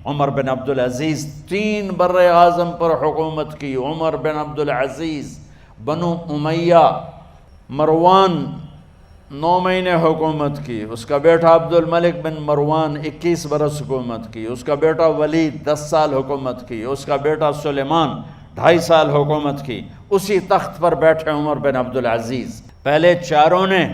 عمر بن عبدالعزیز 3 بر اعظم پر حکومت کی. عمر بن عبدالعزیز، بنو امیہ، مروان 9 مہینے حکومت کی. اس کا بیٹا عبد الملک بن مروان 21 برس حکومت کی. اس کا بیٹا ولید 10 سال حکومت کی. اس کا بیٹا سلیمان 2.5 سال حکومت کی. اسی تخت پر بیٹھے عمر بن عبدالعزیز. پہلے چاروں نے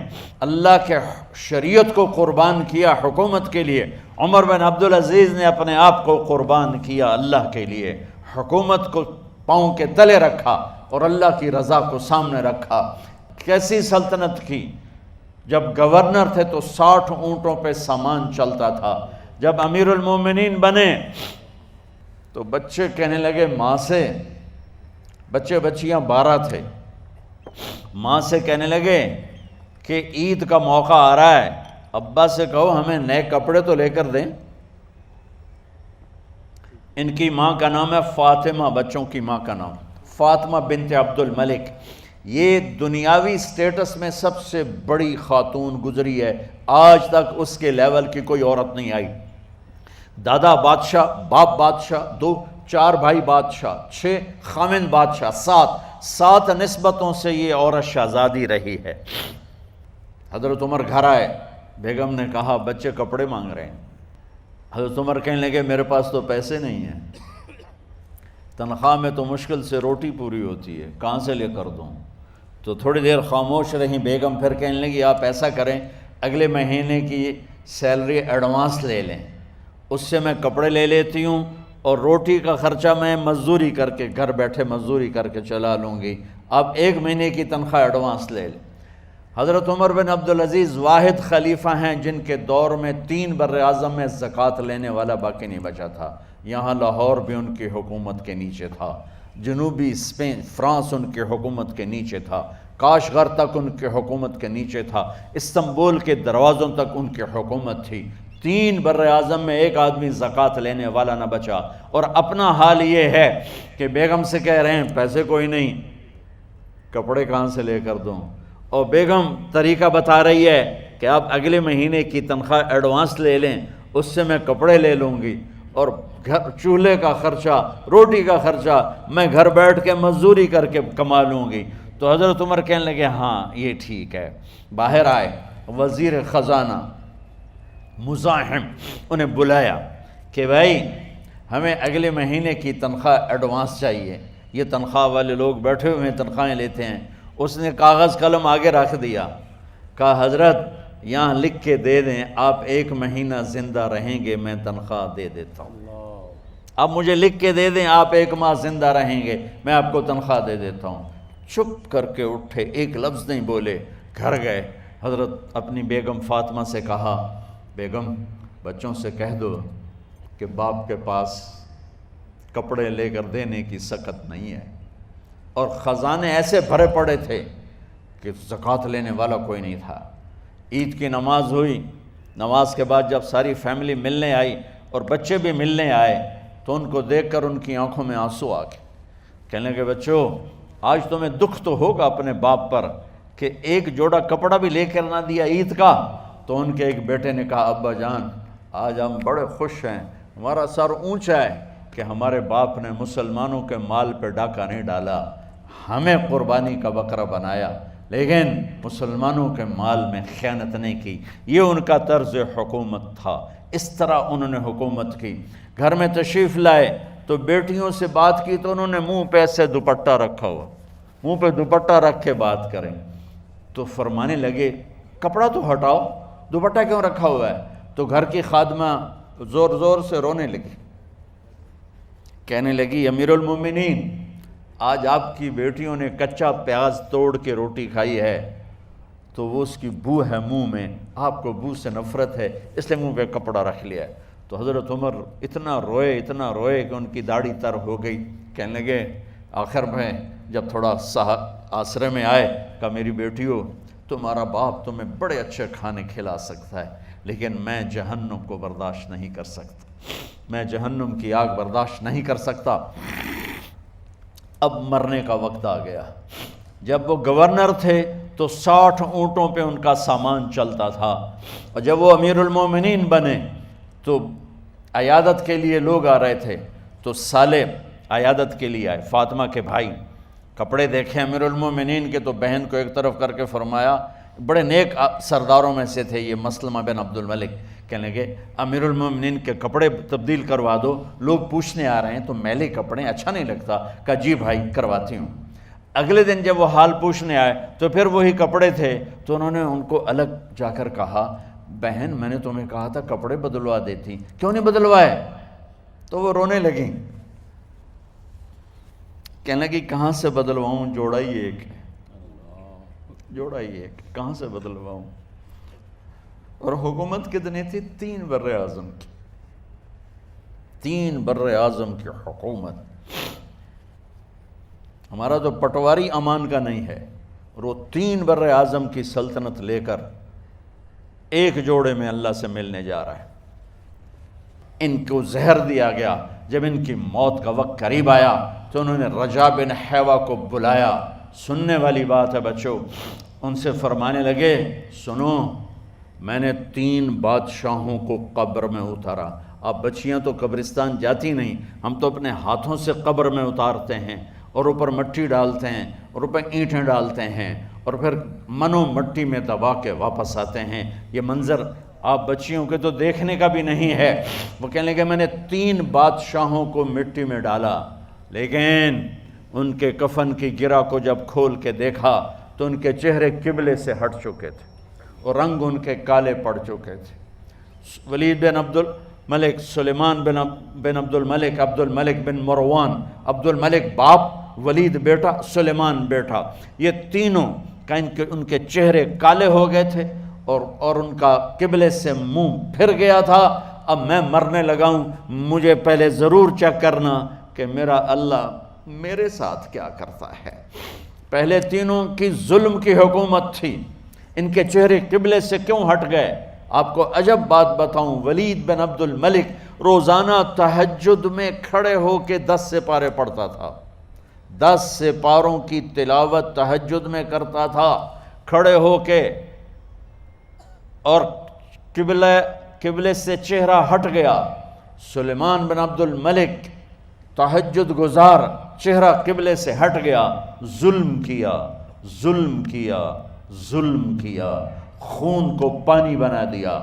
اللہ کے شریعت کو قربان کیا حکومت کے لیے. عمر بن عبدالعزیز نے اپنے آپ کو قربان کیا اللہ کے لیے. حکومت کو پاؤں کے تلے رکھا اور اللہ کی رضا کو سامنے رکھا. کیسی سلطنت کی؟ جب گورنر تھے تو 60 اونٹوں پہ سامان چلتا تھا. جب امیر المومنین بنے تو بچے کہنے لگے ماں سے، بچے بچیاں 12 تھے، ماں سے کہنے لگے کہ عید کا موقع آ رہا ہے، ابا سے کہو ہمیں نئے کپڑے تو لے کر دیں. ان کی ماں کا نام ہے فاطمہ، بچوں کی ماں کا نام فاطمہ بنت عبد الملک. یہ دنیاوی سٹیٹس میں سب سے بڑی خاتون گزری ہے. آج تک اس کے لیول کی کوئی عورت نہیں آئی. دادا بادشاہ، باپ بادشاہ، 4 بھائی بادشاہ، 6 خامند بادشاہ، 7 نسبتوں سے یہ عورت شہزادی رہی ہے. حضرت عمر گھر آئے، بیگم نے کہا بچے کپڑے مانگ رہے ہیں. حضرت عمر کہنے لگے میرے پاس تو پیسے نہیں ہیں، تنخواہ میں تو مشکل سے روٹی پوری ہوتی ہے، کہاں سے لے کر دوں؟ تو تھوڑی دیر خاموش رہیں. بیگم پھر کہنے لگی آپ ایسا کریں، اگلے مہینے کی سیلری ایڈوانس لے لیں، اس سے میں کپڑے لے لیتی ہوں اور روٹی کا خرچہ میں مزدوری کر کے گھر بیٹھے مزدوری کر کے چلا لوں گی، آپ 1 مہینے کی تنخواہ ایڈوانس لے لیں. حضرت عمر بن عبدالعزیز واحد خلیفہ ہیں جن کے دور میں 3 بر اعظم میں زکوٰۃ لینے والا باقی نہیں بچا تھا. یہاں لاہور بھی ان کی حکومت کے نیچے تھا، جنوبی اسپین فرانس ان کے حکومت کے نیچے تھا، کاشغر تک ان کے حکومت کے نیچے تھا، استنبول کے دروازوں تک ان کی حکومت تھی. 3 بر اعظم میں ایک آدمی زکوٰۃ لینے والا نہ بچا. اور اپنا حال یہ ہے کہ بیگم سے کہہ رہے ہیں پیسے کوئی نہیں، کپڑے کہاں سے لے کر دوں؟ اور بیگم طریقہ بتا رہی ہے کہ آپ اگلے مہینے کی تنخواہ ایڈوانس لے لیں، اس سے میں کپڑے لے لوں گی اور چولہے کا خرچہ، روٹی کا خرچہ میں گھر بیٹھ کے مزدوری کر کے کما لوں گی. تو حضرت عمر کہنے لگے ہاں یہ ٹھیک ہے. باہر آئے وزیر خزانہ مزاحم، انہیں بلایا کہ بھائی ہمیں اگلے مہینے کی تنخواہ ایڈوانس چاہیے. یہ تنخواہ والے لوگ بیٹھے ہوئے ہیں، تنخواہیں لیتے ہیں. اس نے کاغذ قلم آگے رکھ دیا، کہا حضرت یہاں لکھ کے دے دیں آپ 1 مہینہ زندہ رہیں گے میں تنخواہ دے دیتا ہوں. آپ مجھے لکھ کے دے دیں آپ 1 ماہ زندہ رہیں گے میں آپ کو تنخواہ دے دیتا ہوں. چپ کر کے اٹھے، ایک لفظ نہیں بولے، گھر گئے. حضرت اپنی بیگم فاطمہ سے کہا بیگم بچوں سے کہہ دو کہ باپ کے پاس کپڑے لے کر دینے کی سکت نہیں ہے. اور خزانے ایسے بھرے پڑے تھے کہ زکوٰۃ لینے والا کوئی نہیں تھا. عید کی نماز ہوئی، نماز کے بعد جب ساری فیملی ملنے آئی اور بچے بھی ملنے آئے تو ان کو دیکھ کر ان کی آنکھوں میں آنسو آ گئے. کہنے لگے بچوں آج تمہیں دکھ تو ہوگا اپنے باپ پر کہ ایک جوڑا کپڑا بھی لے کر نہ دیا عید کا. تو ان کے ایک بیٹے نے کہا ابا جان آج ہم بڑے خوش ہیں، ہمارا سر اونچا ہے کہ ہمارے باپ نے مسلمانوں کے مال پہ ڈاکہ نہیں ڈالا، ہمیں قربانی کا بکرا بنایا لیکن مسلمانوں کے مال میں خیانت نہیں کی. یہ ان کا طرز حکومت تھا، اس طرح انہوں نے حکومت کی. گھر میں تشریف لائے تو بیٹیوں سے بات کی تو انہوں نے منہ پہ ایسے دوپٹہ رکھا ہوا، منہ پہ دوپٹہ رکھ کے بات کریں. تو فرمانے لگے کپڑا تو ہٹاؤ، دوپٹہ کیوں رکھا ہوا ہے؟ تو گھر کی خادمہ زور زور سے رونے لگی، کہنے لگی امیر المومنین آج آپ کی بیٹیوں نے کچا پیاز توڑ کے روٹی کھائی ہے تو وہ اس کی بو ہے منہ میں، آپ کو بو سے نفرت ہے اس لیے منہ پہ کپڑا رکھ لیا ہے. تو حضرت عمر اتنا روئے کہ ان کی داڑھی تر ہو گئی. کہنے لگے آخر میں جب تھوڑا آسرے میں آئے کہا میری بیٹیوں تمہارا باپ تمہیں بڑے اچھے کھانے کھلا سکتا ہے لیکن میں جہنم کو برداشت نہیں کر سکتا، میں جہنم کی آگ برداشت نہیں کر سکتا. اب مرنے کا وقت آ گیا. جب وہ گورنر تھے تو 60 اونٹوں پہ ان کا سامان چلتا تھا، اور جب وہ امیر المومنین بنے تو عیادت کے لیے لوگ آ رہے تھے تو صالح عیادت کے لیے آئے، فاطمہ کے بھائی، کپڑے دیکھے امیر المومنین کے تو بہن کو ایک طرف کر کے فرمایا، بڑے نیک سرداروں میں سے تھے یہ مسلمہ بن عبد الملک، کہنے لگے امیر المومنین کے کپڑے تبدیل کروا دو، لوگ پوچھنے آ رہے ہیں تو میلے کپڑے اچھا نہیں لگتا، کہا جی بھائی کرواتی ہوں۔ اگلے دن جب وہ حال پوچھنے آئے تو پھر وہی کپڑے تھے، تو انہوں نے ان کو الگ جا کر کہا بہن میں نے تمہیں کہا تھا کپڑے بدلوا دیتی، کیوں نہیں بدلوائے؟ تو وہ رونے لگیں، کہنے لگی کہاں سے بدلواؤں، جوڑا ہی ایک ہے، جوڑا ہی ایک، کہاں سے بدلواؤں؟ اور حکومت کتنی تھی؟ 3 بر اعظم کی، 3 بر اعظم کی حکومت۔ ہمارا تو پٹواری امان کا نہیں ہے، اور وہ 3 بر اعظم کی سلطنت لے کر ایک جوڑے میں اللہ سے ملنے جا رہا ہے۔ ان کو زہر دیا گیا، جب ان کی موت کا وقت قریب آیا تو انہوں نے رجا بن حیوہ کو بلایا، سننے والی بات ہے بچوں، ان سے فرمانے لگے سنو میں نے 3 بادشاہوں کو قبر میں اتارا، اب بچیاں تو قبرستان جاتی نہیں، ہم تو اپنے ہاتھوں سے قبر میں اتارتے ہیں اور اوپر مٹی ڈالتے ہیں اور اوپر اینٹیں ڈالتے ہیں اور پھر منو مٹی میں دبا کے واپس آتے ہیں، یہ منظر آپ بچیوں کے تو دیکھنے کا بھی نہیں ہے۔ وہ کہنے لگے میں نے 3 بادشاہوں کو مٹی میں ڈالا، لیکن ان کے کفن کی گرہ کو جب کھول کے دیکھا تو ان کے چہرے قبلے سے ہٹ چکے تھے اور رنگ ان کے کالے پڑ چکے تھے۔ ولید بن عبد الملک، سلیمان بن عبد الملک، عبد الملک بن مروان، عبد الملک باپ، ولید بیٹا، سلیمان بیٹا، یہ تینوں کا ان کے چہرے کالے ہو گئے تھے اور ان کا قبلے سے منہ پھر گیا تھا۔ اب میں مرنے لگا ہوں، مجھے پہلے ضرور چیک کرنا کہ میرا اللہ میرے ساتھ کیا کرتا ہے۔ پہلے تینوں کی ظلم کی حکومت تھی، ان کے چہرے قبلے سے کیوں ہٹ گئے؟ آپ کو عجب بات بتاؤں، ولید بن عبد الملک روزانہ تہجد میں کھڑے ہو کے 10 سپارے پڑھتا تھا، 10 سپاروں کی تلاوت تہجد میں کرتا تھا کھڑے ہو کے، اور قبلے سے چہرہ ہٹ گیا۔ سلیمان بن عبد الملک تہجد گزار، چہرہ قبلے سے ہٹ گیا، ظلم کیا، ظلم کیا، ظلم کیا، خون کو پانی بنا دیا،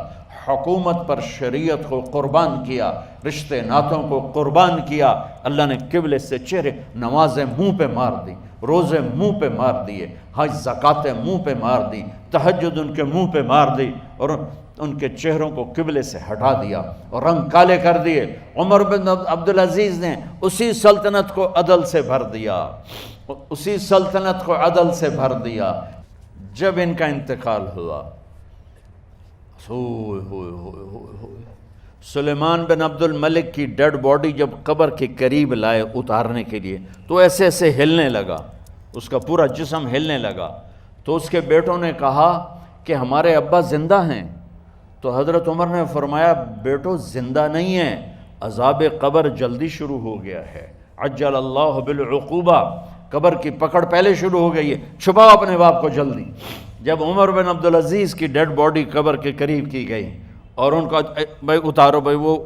حکومت پر شریعت کو قربان کیا، رشتے ناتوں کو قربان کیا۔ اللہ نے قبلے سے چہرے، نمازیں منہ پہ مار دی، روزے منہ پہ مار دیے، حج زکاتیں منہ پہ مار دی، تہجد ان کے منہ پہ مار دی، اور ان کے چہروں کو قبلے سے ہٹا دیا اور رنگ کالے کر دیے۔ عمر بن عبدالعزیز نے اسی سلطنت کو عدل سے بھر دیا، اسی سلطنت کو عدل سے بھر دیا۔ جب ان کا انتقال ہوا، سلیمان بن عبد الملک کی ڈیڈ باڈی جب قبر کے قریب لائے اتارنے کے لیے تو ایسے ایسے ہلنے لگا، اس کا پورا جسم ہلنے لگا، تو اس کے بیٹوں نے کہا کہ ہمارے ابا زندہ ہیں، تو حضرت عمر نے فرمایا بیٹو زندہ نہیں ہیں، عذاب قبر جلدی شروع ہو گیا ہے، عجل اللہ بالعقوبہ، قبر کی پکڑ پہلے شروع ہو گئی ہے، چھپاؤ اپنے باپ کو جلدی۔ جب عمر بن عبدالعزیز کی ڈیڈ باڈی قبر کے قریب کی گئی اور ان کا بھائی اتارو، بھائی وہ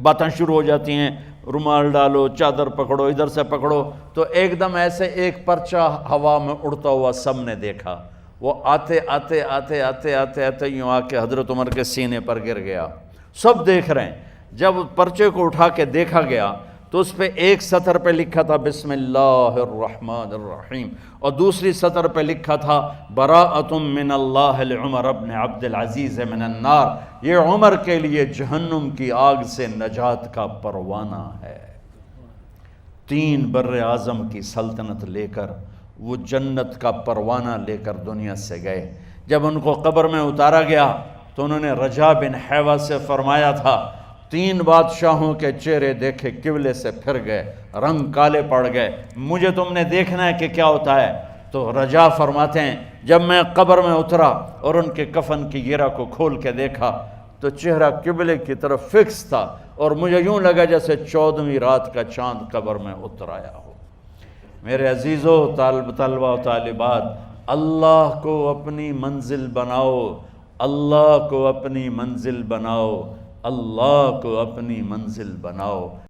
باتیں شروع ہو جاتی ہیں، رومال ڈالو، چادر پکڑو، ادھر سے پکڑو، تو ایک دم ایسے ایک پرچہ ہوا میں اڑتا ہوا سب نے دیکھا، وہ آتے آتے آتے آتے آتے آتے یوں آ کے حضرت عمر کے سینے پر گر گیا، سب دیکھ رہے ہیں۔ جب پرچے کو اٹھا کے دیکھا گیا تو اس پہ ایک سطر پہ لکھا تھا بسم اللہ الرحمن الرحیم، اور دوسری سطر پہ لکھا تھا براءۃ من اللہ لعمر بن عبد العزیز من النار، یہ عمر کے لیے جہنم کی آگ سے نجات کا پروانہ ہے۔ 3 بر اعظم کی سلطنت لے کر وہ جنت کا پروانہ لے کر دنیا سے گئے۔ جب ان کو قبر میں اتارا گیا تو انہوں نے رجا بن حیوہ سے فرمایا تھا 3 بادشاہوں کے چہرے دیکھے قبلے سے پھر گئے، رنگ کالے پڑ گئے، مجھے تم نے دیکھنا ہے کہ کیا ہوتا ہے؟ تو رجا فرماتے ہیں جب میں قبر میں اترا اور ان کے کفن کی گرہ کو کھول کے دیکھا تو چہرہ قبلے کی طرف فکس تھا، اور مجھے یوں لگا جیسے 14ویں رات کا چاند قبر میں اتر آیا ہو۔ میرے عزیزو، طلبہ و طالبات، اللہ کو اپنی منزل بناؤ، اللہ کو اپنی منزل بناؤ، اللہ کو اپنی منزل بناؤ۔